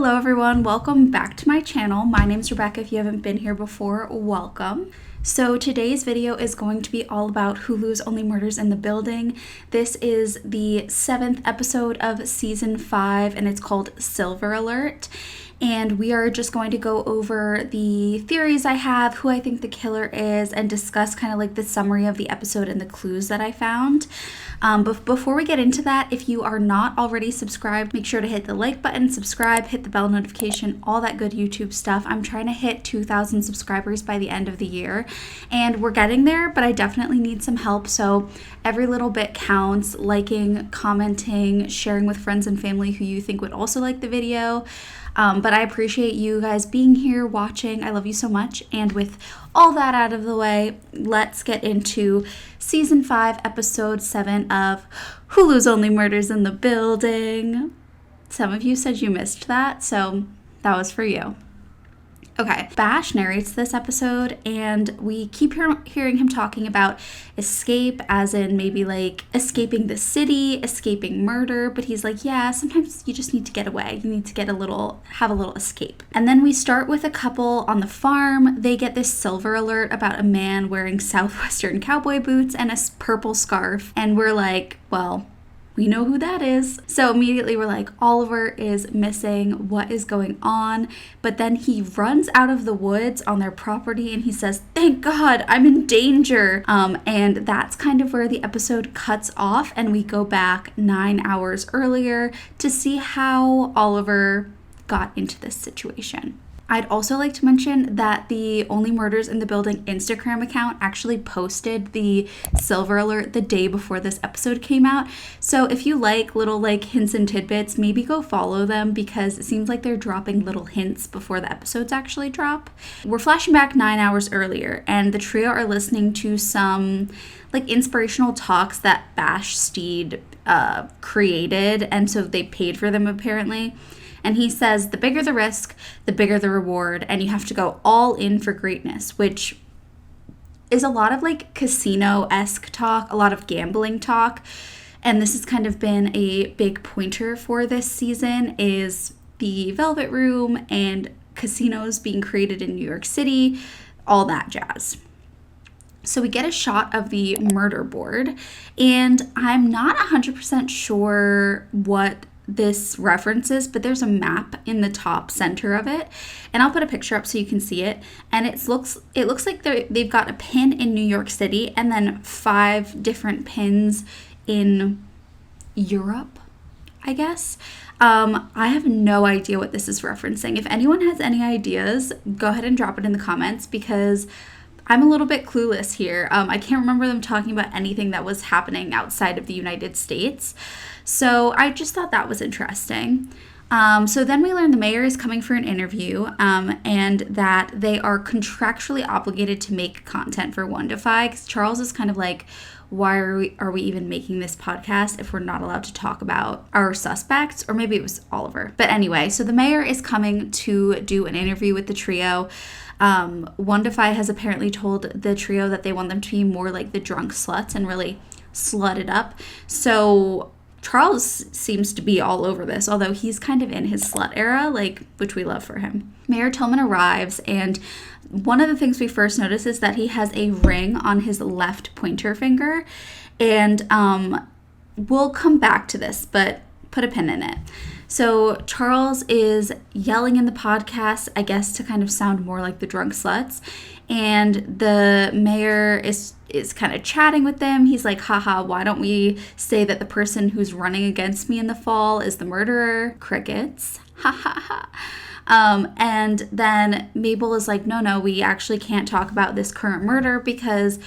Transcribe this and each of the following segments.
Hello everyone, welcome back to my channel. My name's Rebecca. If you haven't been here before, welcome. So today's video is going to be all about Hulu's Only Murders in the Building. This is the 7th episode of season 5 and it's called Silver Alert. And we are just going to go over the theories I have, who I think the killer is, and discuss kind of like the summary of the episode and the clues that I found. But before we get into that, if you are not already subscribed, make sure to hit the like button, subscribe, hit the bell notification, all that good YouTube stuff. I'm trying to hit 2,000 subscribers by the end of the year, and we're getting there, but I definitely need some help. So every little bit counts. Liking, commenting, sharing with friends and family who you think would also like the video. But I appreciate you guys being here, watching. I love you so much. And with all that out of the way, let's get into season 5, episode 7 of Hulu's Only Murders in the Building. Some of you said you missed that, so that was for you. Okay, Bash narrates this episode, and we keep hearing him talking about escape, as in maybe like escaping the city, escaping murder, but he's like, yeah, sometimes you just need to get away. You need to have a little escape. And then we start with a couple on the farm. They get this silver alert about a man wearing Southwestern cowboy boots and a purple scarf, and we're like, well, we know who that is. So immediately we're like, Oliver is missing. What is going on? But then he runs out of the woods on their property and he says, thank God, I'm in danger. And that's kind of where the episode cuts off, and we go back 9 hours earlier to see how Oliver got into this situation. I'd also like to mention that the Only Murders in the Building Instagram account actually posted the silver alert the day before this episode came out. So if you like little hints and tidbits, maybe go follow them, because it seems like they're dropping little hints before the episodes actually drop. We're flashing back 9 hours earlier, and the trio are listening to some inspirational talks that Bash Steed created, and so they paid for them apparently. And he says, the bigger the risk, the bigger the reward, and you have to go all in for greatness, which is a lot of casino-esque talk, a lot of gambling talk. And this has kind of been a big pointer for this season, is the Velvet Room and casinos being created in New York City, all that jazz. So we get a shot of the murder board, and I'm not 100% sure what this references, but there's a map in the top center of it, and I'll put a picture up so you can see it. And it looks like they've got a pin in New York City and then 5 different pins in Europe, I guess. I have no idea what this is referencing. If anyone has any ideas, go ahead and drop it in the comments, because I'm a little bit clueless here. I can't remember them talking about anything that was happening outside of the United States. So I just thought that was interesting. So then we learn the mayor is coming for an interview, and that they are contractually obligated to make content for One to Five. 'Cause Charles is kind of like, why are we even making this podcast if we're not allowed to talk about our suspects? Or maybe it was Oliver. But anyway, so the mayor is coming to do an interview with the trio. One to Five has apparently told the trio that they want them to be more like the drunk sluts and really slut it up. So Charles seems to be all over this, although he's kind of in his slut era, which we love for him. Mayor Tillman arrives, and one of the things we first notice is that he has a ring on his left pointer finger, and we'll come back to this, but put a pin in it. So Charles is yelling in the podcast, I guess to kind of sound more like the drunk sluts, and the mayor is kind of chatting with them. He's like, haha, why don't we say that the person who's running against me in the fall is the murderer? Crickets. Ha ha ha. And then Mabel is like, no, we actually can't talk about this current murder because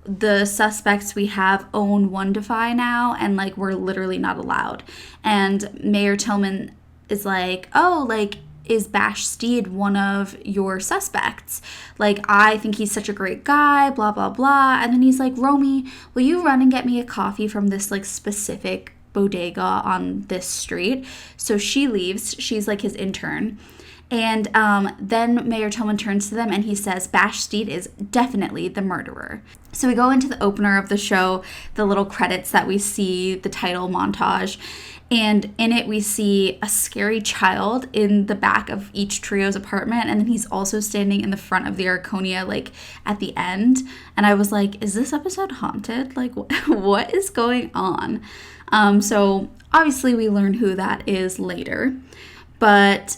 the suspects we have own One to Five now, and we're literally not allowed. And Mayor Tillman is like, oh, is Bash Steed one of your suspects? I think he's such a great guy, blah, blah, blah. And then he's like, Romy, will you run and get me a coffee from this specific bodega on this street? So she leaves. She's his intern. And then Mayor Tillman turns to them and he says, Bash Steed is definitely the murderer. So we go into the opener of the show, the little credits that we see, the title montage. And in it, we see a scary child in the back of each trio's apartment. And then he's also standing in the front of the Arconia, like, at the end. And I was like, is this episode haunted? Like, what is going on? So obviously we learn who that is later. But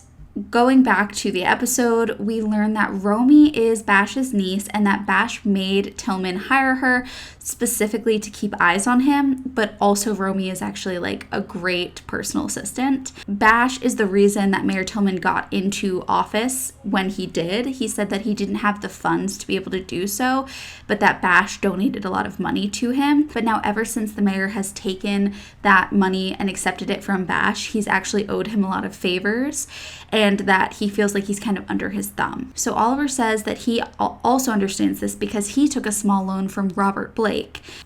going back to the episode, we learn that Romy is Bash's niece and that Bash made Tillman hire her specifically to keep eyes on him, but also Romy is actually like a great personal assistant. Bash is the reason that Mayor Tillman got into office when he did. He said that he didn't have the funds to be able to do so, but that Bash donated a lot of money to him. But now ever since the mayor has taken that money and accepted it from Bash, he's actually owed him a lot of favors, and that he feels like he's kind of under his thumb. So Oliver says that he also understands this because he took a small loan from Robert Blake.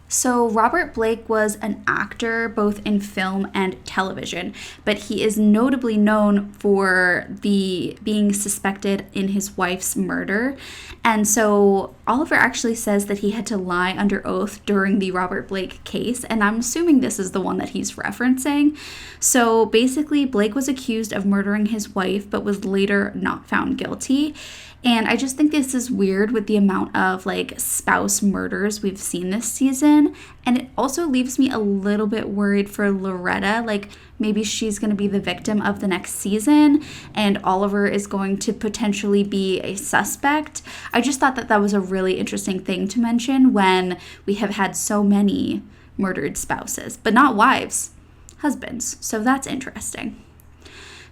So Robert Blake was an actor both in film and television, but he is notably known for being suspected in his wife's murder. And so Oliver actually says that he had to lie under oath during the Robert Blake case, and I'm assuming this is the one that he's referencing. So basically, Blake was accused of murdering his wife, but was later not found guilty. And I just think this is weird with the amount of like spouse murders we've seen this season. And it also leaves me a little bit worried for Loretta. Like maybe she's going to be the victim of the next season and Oliver is going to potentially be a suspect. I just thought that that was a really interesting thing to mention when we have had so many murdered spouses, but not wives, husbands. So that's interesting.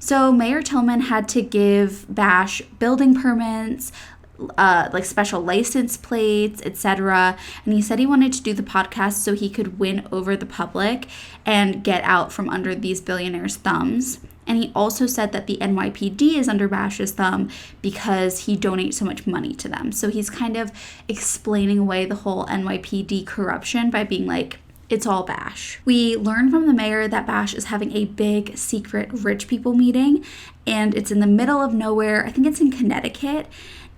So Mayor Tillman had to give Bash building permits, like special license plates, etc. And he said he wanted to do the podcast so he could win over the public and get out from under these billionaires' thumbs. And he also said that the NYPD is under Bash's thumb because he donates so much money to them. So he's kind of explaining away the whole NYPD corruption by being like, it's all Bash. We learn from the mayor that Bash is having a big secret rich people meeting, and it's in the middle of nowhere. I think it's in Connecticut,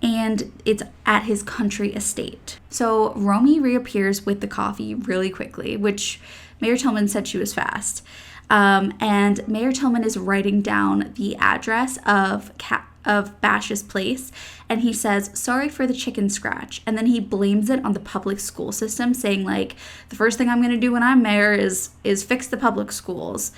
and it's at his country estate. So Romy reappears with the coffee really quickly, which Mayor Tillman said she was fast. And Mayor Tillman is writing down the address of Bash's place, and he says, sorry for the chicken scratch, and then he blames it on the public school system, saying like, the first thing I'm going to do when I'm mayor is fix the public schools.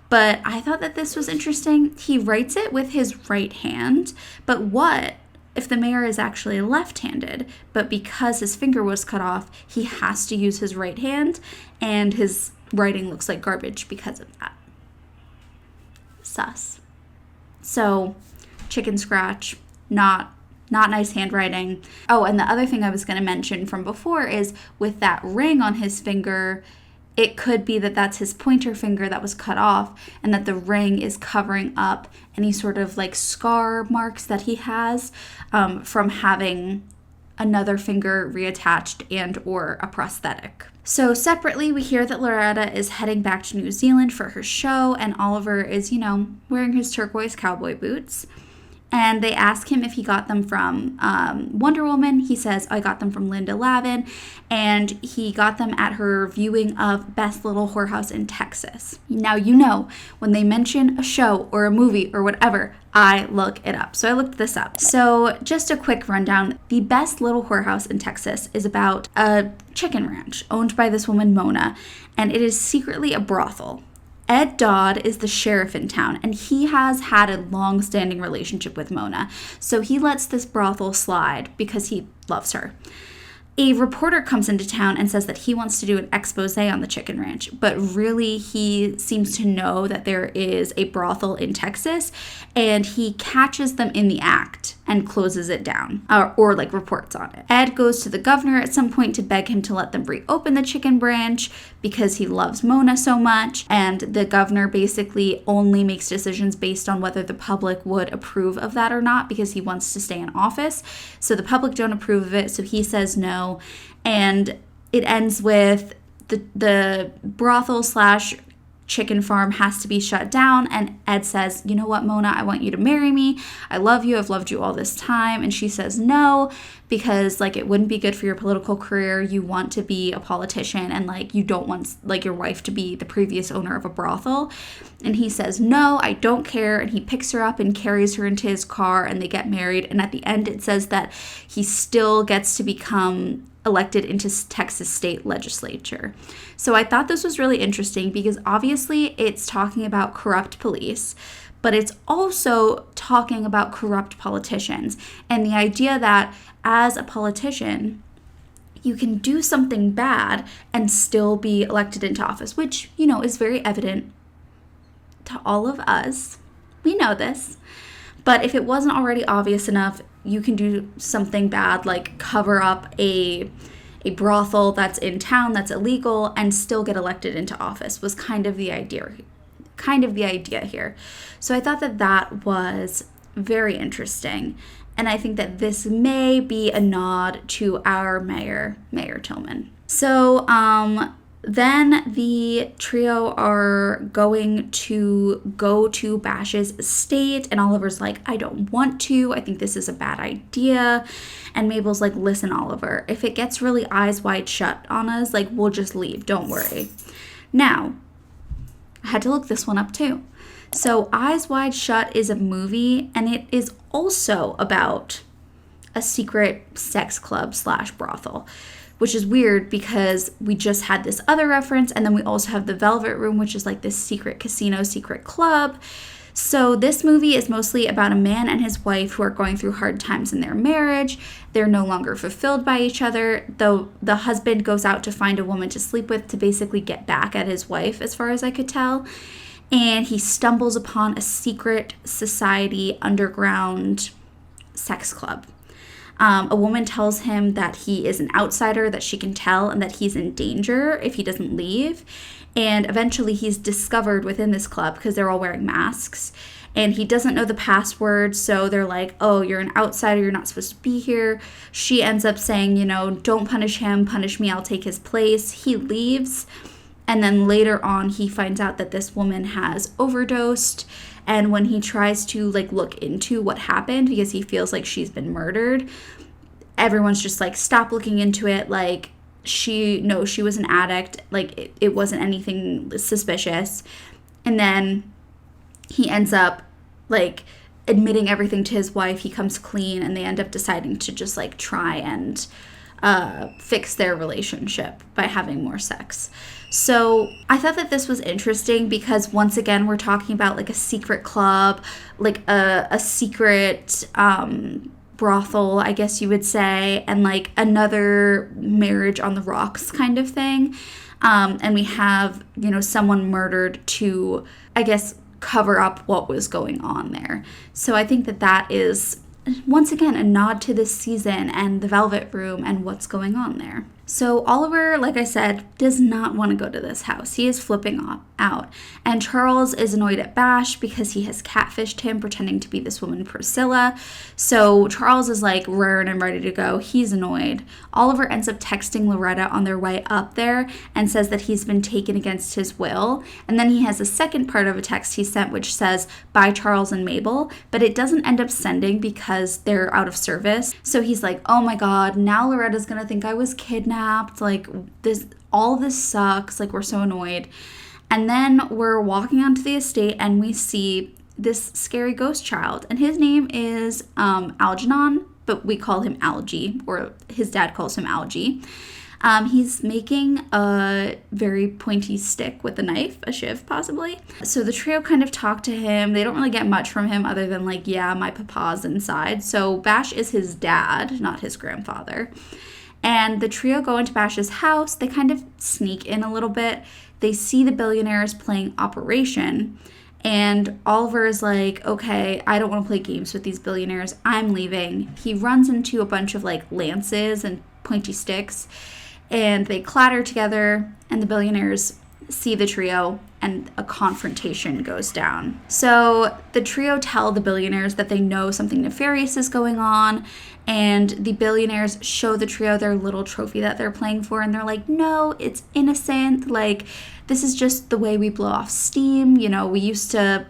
But I thought that this was interesting. He writes it with his right hand, but what if the mayor is actually left-handed, but because his finger was cut off, he has to use his right hand, and his writing looks like garbage because of that? Sus. So chicken scratch, not nice handwriting. Oh, and the other thing I was going to mention from before is with that ring on his finger, it could be that that's his pointer finger that was cut off and that the ring is covering up any sort of like scar marks that he has from having another finger reattached and or a prosthetic. So separately, we hear that Loretta is heading back to New Zealand for her show, and Oliver is, wearing his turquoise cowboy boots. And they ask him if he got them from Wonder Woman. He says, I got them from Linda Lavin. And he got them at her viewing of Best Little Whorehouse in Texas. Now, when they mention a show or a movie or whatever, I look it up. So I looked this up. So just a quick rundown. The Best Little Whorehouse in Texas is about a chicken ranch owned by this woman, Mona. And it is secretly a brothel. Ed Dodd is the sheriff in town, and he has had a long-standing relationship with Mona, so he lets this brothel slide because he loves her. A reporter comes into town and says that he wants to do an expose on the chicken ranch, but really he seems to know that there is a brothel in Texas, and he catches them in the act and closes it down, or reports on it. Ed goes to the governor at some point to beg him to let them reopen the chicken branch because he loves Mona so much, and the governor basically only makes decisions based on whether the public would approve of that or not because he wants to stay in office. So the public don't approve of it, so he says no, and it ends with the brothel / chicken farm has to be shut down. And Ed says, you know what, Mona, I want you to marry me. I love you. I've loved you all this time. And she says no, because like it wouldn't be good for your political career. You want to be a politician, and like you don't want like your wife to be the previous owner of a brothel. And he says, no, I don't care. And he picks her up and carries her into his car, and they get married. And at the end, it says that he still gets to become elected into Texas state legislature. So I thought this was really interesting because obviously it's talking about corrupt police, but it's also talking about corrupt politicians, and the idea that as a politician, you can do something bad and still be elected into office, which, you know, is very evident to all of us. We know this. But if it wasn't already obvious enough, you can do something bad like cover up a brothel that's in town that's illegal and still get elected into office, was kind of the idea here. So I thought that was very interesting. And I think that this may be a nod to our Mayor Tillman. So then the trio are going to go to Bash's estate, and Oliver's like, I don't want to. I think this is a bad idea. And Mabel's like, listen, Oliver, if it gets really eyes wide shut on us, like, we'll just leave. Don't worry. Now, I had to look this one up too. So Eyes Wide Shut is a movie, and it is also about a secret sex club / brothel, which is weird because we just had this other reference, and then we also have the Velvet Room, which is like this secret casino, secret club. So this movie is mostly about a man and his wife who are going through hard times in their marriage. They're no longer fulfilled by each other, though the husband goes out to find a woman to sleep with to basically get back at his wife, as far as I could tell. And he stumbles upon a secret society underground sex club. A woman tells him that he is an outsider, that she can tell, and that he's in danger if he doesn't leave. And eventually he's discovered within this club because they're all wearing masks. And he doesn't know the password, so they're like, oh, you're an outsider, you're not supposed to be here. She ends up saying, you know, don't punish him, punish me, I'll take his place. He leaves. And then later on, he finds out that this woman has overdosed. And when he tries to like look into what happened, because he feels like she's been murdered, everyone's just like, stop looking into it. Like, she was an addict. Like, it wasn't anything suspicious. And then he ends up like admitting everything to his wife. He comes clean, and they end up deciding to just like try and fix their relationship by having more sex. So I thought that this was interesting because once again, we're talking about like a secret club, like a secret brothel, I guess you would say, and like another marriage on the rocks kind of thing. And we have, you know, someone murdered to, I guess, cover up what was going on there. So I think that is, once again, a nod to this season and the Velvet Room and what's going on there. So Oliver, like I said, does not want to go to this house. He is flipping out. And Charles is annoyed at Bash because he has catfished him, pretending to be this woman, Priscilla. So Charles is like raring and ready to go. He's annoyed. Oliver ends up texting Loretta on their way up there and says that he's been taken against his will. And then he has a second part of a text he sent which says, bye Charles and Mabel. But it doesn't end up sending because they're out of service. So he's like, oh my God, now Loretta's going to think I was kidnapped. Like, all this sucks. Like, we're so annoyed. And then we're walking onto the estate and we see this scary ghost child. And his name is Algernon, but we call him Algie, or his dad calls him Algie. He's making a very pointy stick with a knife, a shiv possibly. So the trio kind of talk to him. They don't really get much from him other than like, yeah, my papa's inside. So Bash is his dad, not his grandfather. And the trio go into Bash's house. They kind of sneak in a little bit. They see the billionaires playing Operation. And Oliver is like, okay, I don't want to play games with these billionaires. I'm leaving. He runs into a bunch of like lances and pointy sticks. And they clatter together. And the billionaires see the trio. and a confrontation goes down. So the trio tell the billionaires that they know something nefarious is going on, and the billionaires show the trio their little trophy that they're playing for, and they're like, no, it's innocent. Like, this is just the way we blow off steam. You know, we used to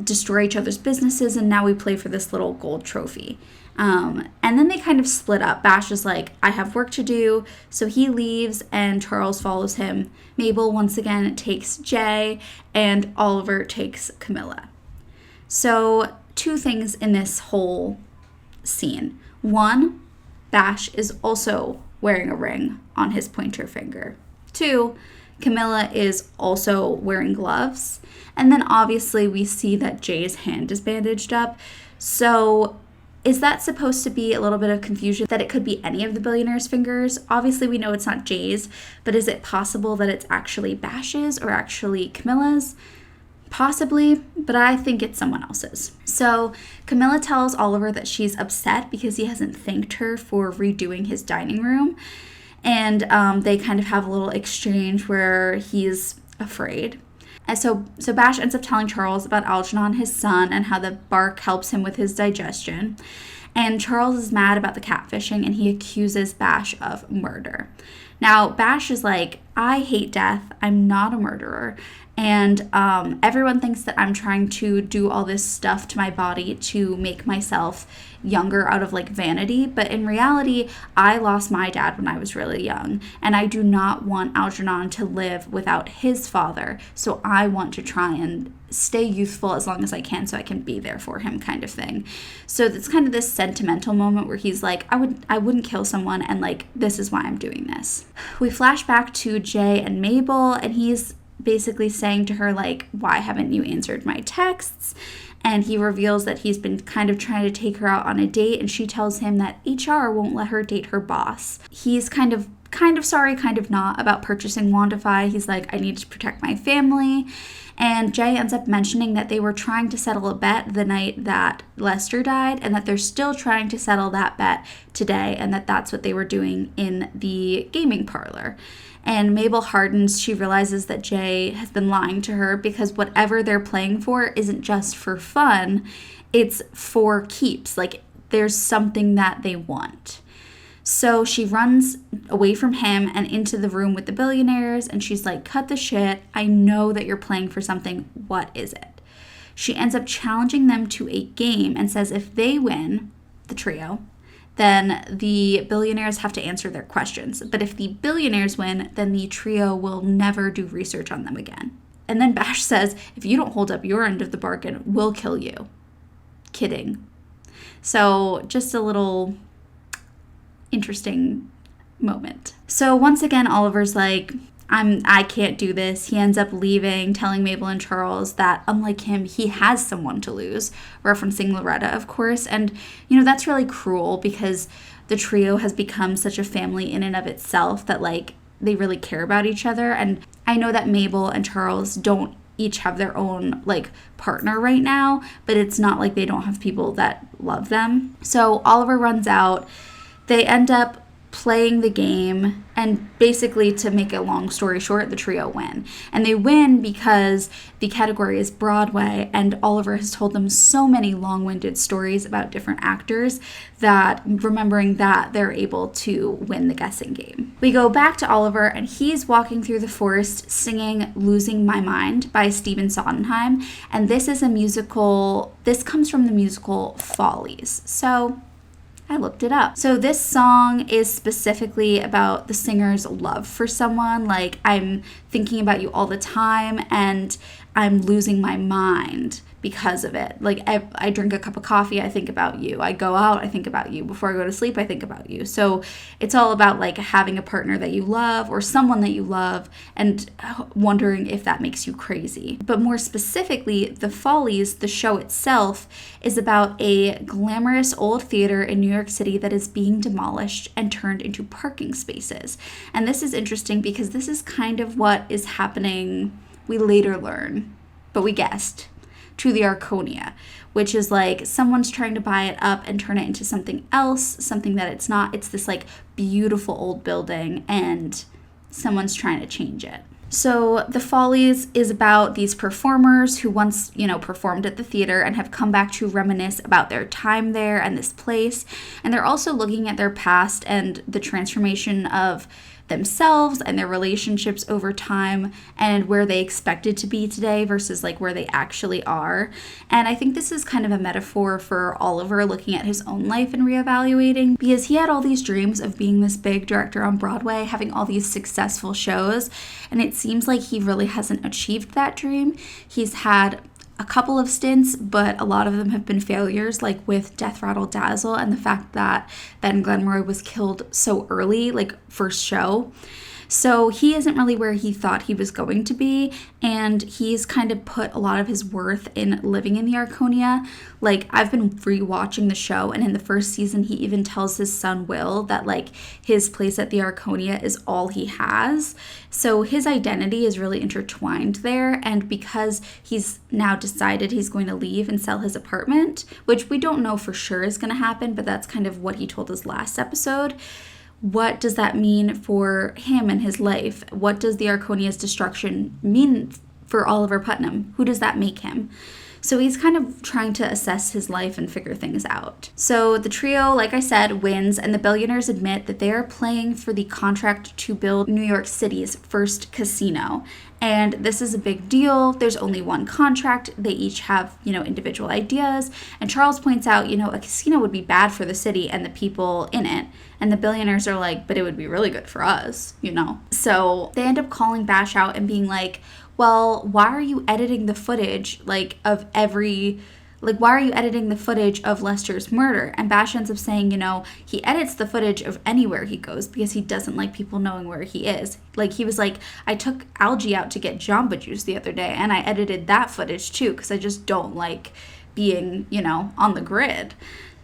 destroy each other's businesses, and now we play for this little gold trophy. And then they kind of split up. Bash is like, I have work to do, so he leaves, and Charles follows him. Mabel once again takes Jay, and Oliver takes Camilla. So 2 things in this whole scene. 1, Bash is also wearing a ring on his pointer finger. 2, Camilla is also wearing gloves. And then obviously we see that Jay's hand is bandaged up. So is that supposed to be a little bit of confusion that it could be any of the billionaires' fingers? Obviously we know it's not Jay's, but is it possible that it's actually Bash's or actually Camilla's? Possibly, but I think it's someone else's. So Camilla tells Oliver that she's upset because he hasn't thanked her for redoing his dining room. And they kind of have a little exchange where he's afraid. And so Bash ends up telling Charles about Algernon, his son, and how the bark helps him with his digestion. And Charles is mad about the catfishing, and he accuses Bash of murder. Now, Bash is like, I hate death. I'm not a murderer. And everyone thinks that I'm trying to do all this stuff to my body to make myself younger out of like vanity. But in reality, I lost my dad when I was really young. And I do not want Algernon to live without his father. So I want to try and stay youthful as long as I can so I can be there for him, kind of thing. So it's kind of this sentimental moment where he's like, I wouldn't kill someone, and like, this is why I'm doing this. We flash back to Jay and Mabel, and he's basically saying to her, like, why haven't you answered my texts? And he reveals that he's been kind of trying to take her out on a date, and she tells him that HR won't let her date her boss. He's kind of sorry, kind of not, about purchasing Wandify. He's like, I need to protect my family. And Jay ends up mentioning that they were trying to settle a bet the night that Lester died, and that they're still trying to settle that bet today, and that that's what they were doing in the gaming parlor. And Mabel hardens. She realizes that Jay has been lying to her because whatever they're playing for isn't just for fun, it's for keeps. Like, there's something that they want. So she runs away from him and into the room with the billionaires, and she's like, cut the shit. I know that you're playing for something. What is it? She ends up challenging them to a game and says if they win, the trio, then the billionaires have to answer their questions. But if the billionaires win, then the trio will never do research on them again. And then Bash says, if you don't hold up your end of the bargain, we'll kill you. Kidding. So just a little interesting moment. So once again, Oliver's like, I can't do this. He ends up leaving, telling Mabel and Charles that unlike him, he has someone to lose, referencing Loretta, of course. And, you know, that's really cruel because the trio has become such a family in and of itself that, like, they really care about each other. And I know that Mabel and Charles don't each have their own, like, partner right now, but it's not like they don't have people that love them. So Oliver runs out. They end up playing the game, and basically, to make a long story short, the trio win. And they win because the category is Broadway, and Oliver has told them so many long-winded stories about different actors that, remembering that, they're able to win the guessing game. We go back to Oliver, and he's walking through the forest singing Losing My Mind by Stephen Sondheim, and this is a musical. This comes from the musical Follies. So I looked it up. So this song is specifically about the singer's love for someone. Like, I'm thinking about you all the time, and I'm losing my mind because of it. Like, I drink a cup of coffee, I think about you. I go out, I think about you. Before I go to sleep, I think about you. So it's all about, like, having a partner that you love or someone that you love and wondering if that makes you crazy. But more specifically, The Follies, the show itself, is about a glamorous old theater in New York City that is being demolished and turned into parking spaces. And this is interesting because this is kind of what is happening, we later learn, but we guessed, to the Arconia, which is like someone's trying to buy it up and turn it into something else, something that it's not. It's this like beautiful old building, and someone's trying to change it. So The Follies is about these performers who once, performed at the theater and have come back to reminisce about their time there and this place. And they're also looking at their past and the transformation of themselves and their relationships over time and where they expected to be today versus like where they actually are. And I think this is kind of a metaphor for Oliver looking at his own life and reevaluating, because he had all these dreams of being this big director on Broadway, having all these successful shows, and it seems like he really hasn't achieved that dream. He's had a couple of stints, but a lot of them have been failures, like with Death Rattle Dazzle and the fact that Ben Glenroy was killed so early, like first show. So he isn't really where he thought he was going to be, and he's kind of put a lot of his worth in living in the Arconia. Like, I've been rewatching the show, and in the first season, he even tells his son Will that, like, his place at the Arconia is all he has. So his identity is really intertwined there, and because he's now decided he's going to leave and sell his apartment, which we don't know for sure is going to happen, but that's kind of what he told us last episode. What does that mean for him and his life? What does the Arconia's destruction mean for Oliver Putnam? Who does that make him? So he's kind of trying to assess his life and figure things out. So the trio, like I said, wins, and the billionaires admit that they are playing for the contract to build New York City's first casino. And this is a big deal. There's only one contract. They each have, individual ideas. And Charles points out, a casino would be bad for the city and the people in it. And the billionaires are like, but it would be really good for us, So they end up calling Bash out and being like, well, why are you editing the footage, why are you editing the footage of Lester's murder? And Bash ends up saying, he edits the footage of anywhere he goes because he doesn't like people knowing where he is. Like, he was like, I took Algie out to get Jamba Juice the other day, and I edited that footage too because I just don't like being, on the grid.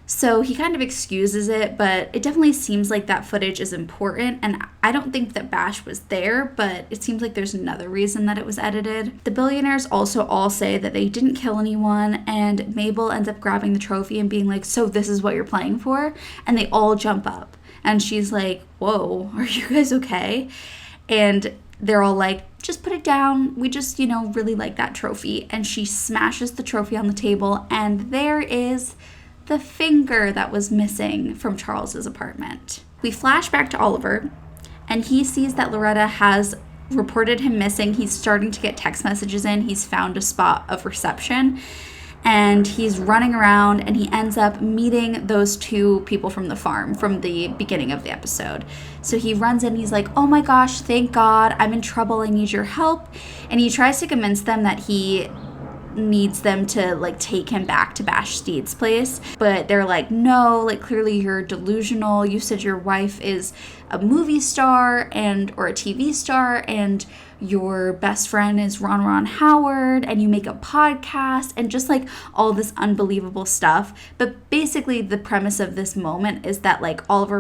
So he kind of excuses it, but it definitely seems like that footage is important, and I don't think that Bash was there, but it seems like there's another reason that it was edited. The billionaires also all say that they didn't kill anyone, and Mabel ends up grabbing the trophy and being like, so this is what you're playing for? And they all jump up, and she's like, whoa, are you guys okay? And they're all like, just put it down. We just, really like that trophy. And she smashes the trophy on the table, and there is the finger that was missing from Charles's apartment. We flash back to Oliver, and he sees that Loretta has reported him missing. He's starting to get text messages in. He's found a spot of reception, and he's running around, and he ends up meeting those two people from the farm from the beginning of the episode. So he runs in, he's like, oh my gosh, thank God, I'm in trouble, I need your help. And he tries to convince them that he needs them to take him back to Bash Steed's place, but they're like, no, clearly you're delusional. You said your wife is a movie star or a TV star, and your best friend is Ron Howard, and you make a podcast, and just all this unbelievable stuff. But basically the premise of this moment is that Oliver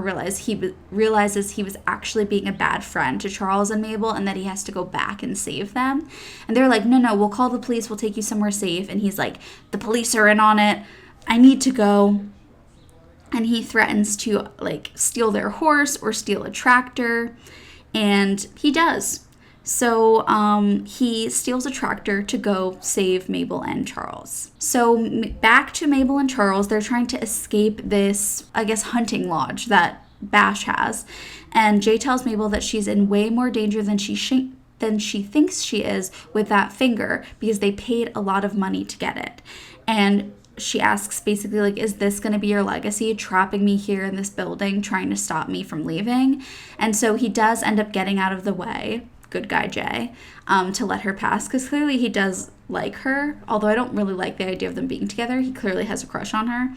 realizes he was actually being a bad friend to Charles and Mabel, and that he has to go back and save them. And they're like, no, we'll call the police, we'll take you somewhere safe. And he's like, the police are in on it, I need to go. And he threatens to steal their horse or steal a tractor, and he does. So he steals a tractor to go save Mabel and Charles. So back to Mabel and Charles, they're trying to escape this, hunting lodge that Bash has. And Jay tells Mabel that she's in way more danger than she thinks she is with that finger, because they paid a lot of money to get it. And she asks basically, is this going to be your legacy, trapping me here in this building, trying to stop me from leaving? And so he does end up getting out of the way, good guy Jay, to let her pass, because clearly he does like her, although I don't really like the idea of them being together. He clearly has a crush on her.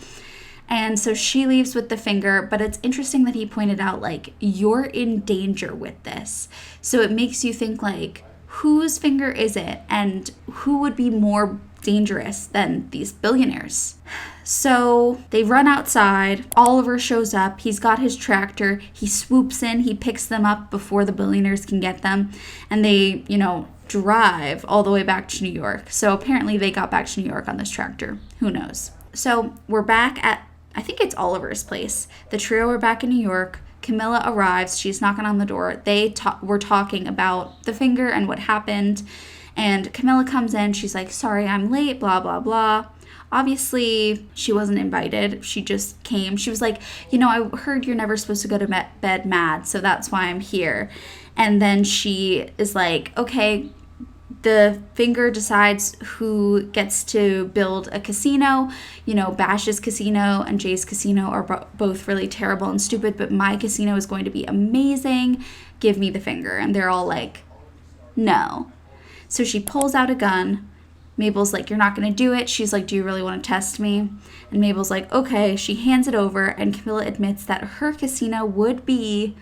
And so she leaves with the finger, but it's interesting that he pointed out, you're in danger with this. So it makes you think, whose finger is it, and who would be more dangerous than these billionaires? So they run outside. Oliver shows up. He's got his tractor. He swoops in. He picks them up before the billionaires can get them. And they, drive all the way back to New York. So apparently they got back to New York on this tractor. Who knows? So we're back at, I think it's Oliver's place. The trio are back in New York. Camilla arrives. She's knocking on the door. They were talking about the finger and what happened. And Camilla comes in. She's like, sorry, I'm late, blah, blah, blah. Obviously, she wasn't invited. She just came. She was like, I heard you're never supposed to go to bed mad, so that's why I'm here. And then she is like, okay, the finger decides who gets to build a casino. Bash's casino and Jay's casino are both really terrible and stupid, but my casino is going to be amazing. Give me the finger. And they're all like, no. So she pulls out a gun. Mabel's like, you're not going to do it. She's like, do you really want to test me? And Mabel's like, okay. She hands it over, and Camilla admits that her casino would be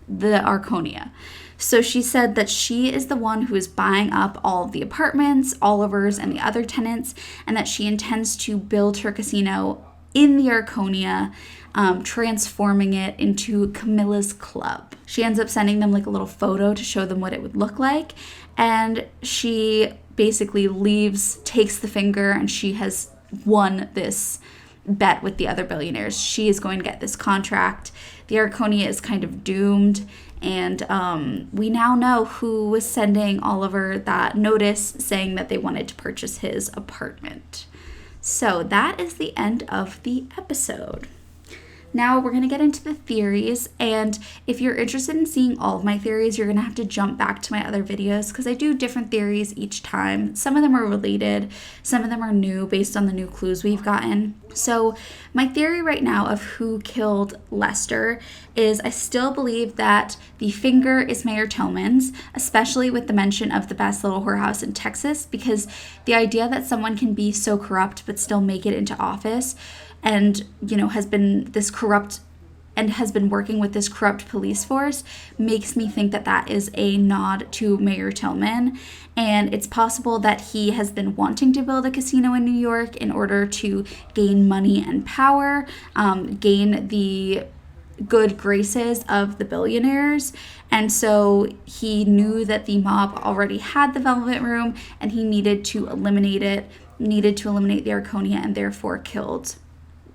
the Arconia. So she said that she is the one who is buying up all of the apartments, Oliver's, and the other tenants, and that she intends to build her casino in the Arconia, transforming it into Camilla's club. She ends up sending them like a little photo to show them what it would look like, and she basically leaves, takes the finger, and she has won this bet with the other billionaires. She is going to get this contract. The Arconia is kind of doomed, and we now know who was sending Oliver that notice saying that they wanted to purchase his apartment. So that is the end of the episode. Now we're going to get into the theories, and if you're interested in seeing all of my theories, you're going to have to jump back to my other videos because I do different theories each time. Some of them are related, some of them are new based on the new clues we've gotten. So my theory right now of who killed Lester is I still believe that the finger is Mayor Tillman's, especially with the mention of the best little whorehouse in Texas, because the idea that someone can be so corrupt but still make it into office and, has been this corrupt and has been working with this corrupt police force makes me think that that is a nod to Mayor Tillman. And it's possible that he has been wanting to build a casino in New York in order to gain money and power, gain the good graces of the billionaires. And so he knew that the mob already had the Velvet Room and he needed to eliminate the Arconia, and therefore killed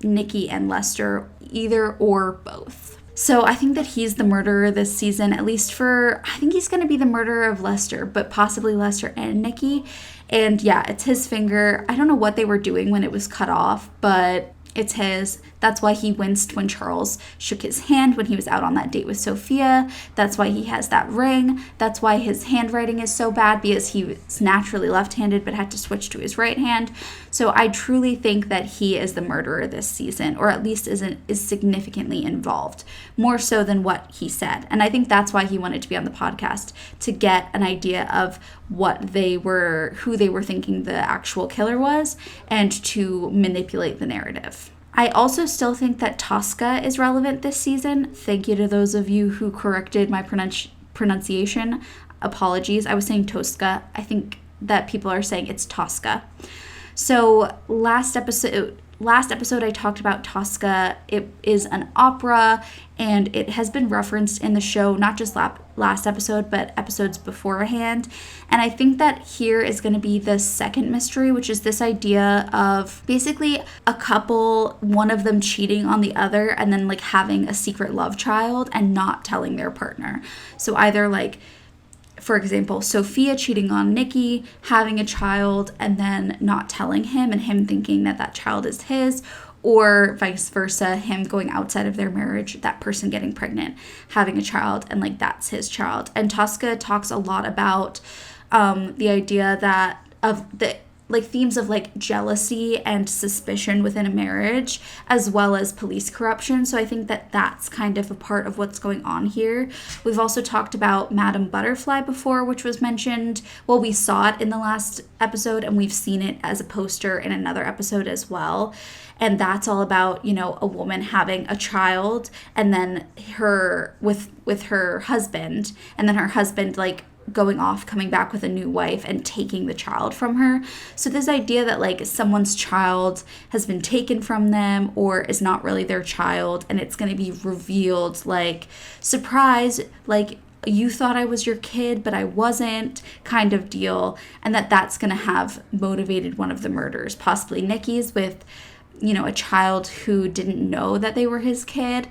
Nikki and Lester, either or both. So I think that he's the murderer this season, I think he's going to be the murderer of Lester, but possibly Lester and Nikki. And yeah, it's his finger. I don't know what they were doing when it was cut off, but it's his. That's why he winced when Charles shook his hand when he was out on that date with Sophia. That's why he has that ring. That's why his handwriting is so bad, because he was naturally left-handed but had to switch to his right hand. So I truly think that he is the murderer this season, or at least is significantly involved, more so than what he said. And I think that's why he wanted to be on the podcast, to get an idea of who they were thinking the actual killer was, and to manipulate the narrative. I also still think that Tosca is relevant this season. Thank you to those of you who corrected my pronunciation. Apologies. I was saying Tosca. I think that people are saying it's Tosca. So last episode I talked about Tosca. It is an opera, and it has been referenced in the show, not just last episode, but episodes beforehand. And I think that here is going to be the second mystery, which is this idea of basically a couple, one of them cheating on the other, and then like having a secret love child and not telling their partner. So either like, for example, Sophia cheating on Nikki, having a child, and then not telling him, and him thinking that that child is his, or vice versa, him going outside of their marriage, that person getting pregnant, having a child, and like that's his child. And Tosca talks a lot about the idea that of the like themes of like jealousy and suspicion within a marriage, as well as police corruption. So I think that that's kind of a part of what's going on here. We've also talked about Madame Butterfly before, which was mentioned. Well, we saw it in the last episode, and we've seen it as a poster in another episode as well. And that's all about, a woman having a child, and then her with her husband, and then her husband like going off, coming back with a new wife and taking the child from her. So this idea that like someone's child has been taken from them or is not really their child, and it's going to be revealed like, surprise, like you thought I was your kid but I wasn't, kind of deal, and that's going to have motivated one of the murders, possibly Nikki's, with a child who didn't know that they were his kid.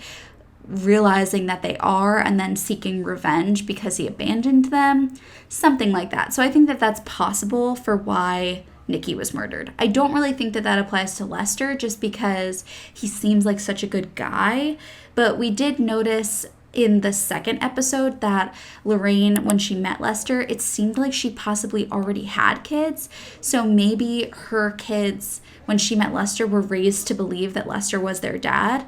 realizing that they are and then seeking revenge because he abandoned them, something like that. So I think that that's possible for why Nikki was murdered. I don't really think that that applies to Lester just because he seems like such a good guy, but we did notice in the second episode that Lorraine, when she met Lester, it seemed like she possibly already had kids. So maybe her kids, when she met Lester, were raised to believe that Lester was their dad,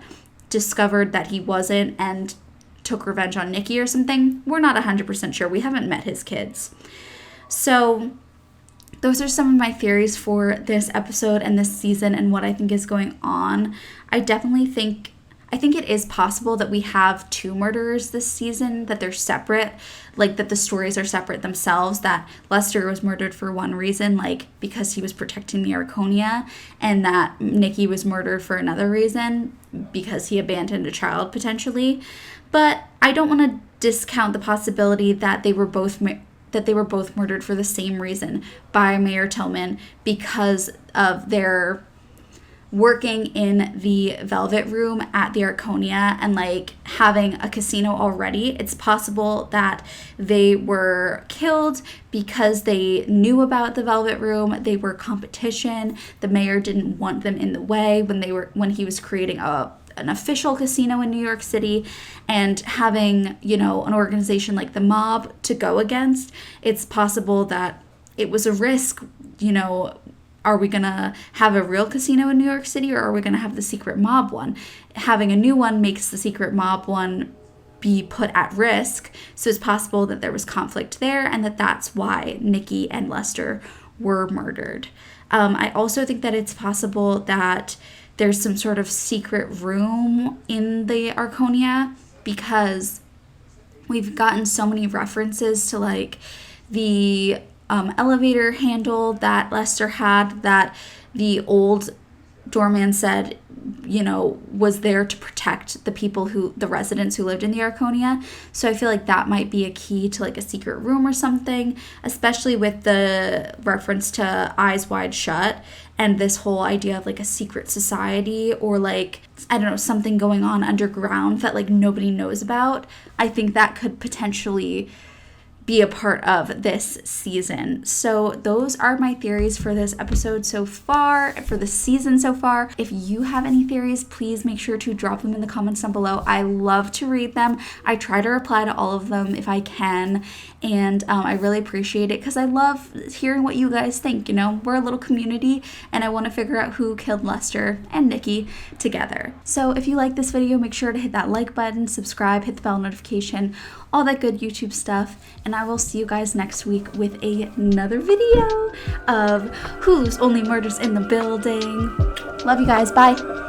discovered that he wasn't, and took revenge on Nikki or something. We're not 100% sure. We haven't met his kids. So those are some of my theories for this episode and this season and what I think is going on. I think it is possible that we have two murderers this season, that they're separate, like that the stories are separate themselves, that Lester was murdered for one reason, like because he was protecting the Arconia, and that Nikki was murdered for another reason, because he abandoned a child potentially. But I don't want to discount the possibility that they were both murdered for the same reason by Mayor Tillman, because of their working in the Velvet Room at the Arconia and like having a casino already. It's possible that they were killed because they knew about the Velvet Room. They were competition. The mayor didn't want them in the way when he was creating an official casino in New York City, and having, an organization like the mob to go against. It's possible that it was a risk, are we going to have a real casino in New York City, or are we going to have the secret mob one? Having a new one makes the secret mob one be put at risk. So it's possible that there was conflict there, and that's why Nikki and Lester were murdered. I also think that it's possible that there's some sort of secret room in the Arconia, because we've gotten so many references to like the elevator handle that Lester had, that the old doorman said, was there to protect the residents who lived in the Arconia. So I feel like that might be a key to like a secret room or something, especially with the reference to Eyes Wide Shut and this whole idea of like a secret society, or like, I don't know, something going on underground that like nobody knows about. I think that could potentially be a part of this season. So those are my theories for this episode so far, for the season so far. If you have any theories, please make sure to drop them in the comments down below. I love to read them. I try to reply to all of them if I can, and I really appreciate it because I love hearing what you guys think. We're a little community, and I want to figure out who killed Lester and Nikki together. So if you like this video, make sure to hit that like button, subscribe, hit the bell notification, all that good YouTube stuff, and I will see you guys next week with another video of Who's Only Murders in the Building. Love you guys. Bye.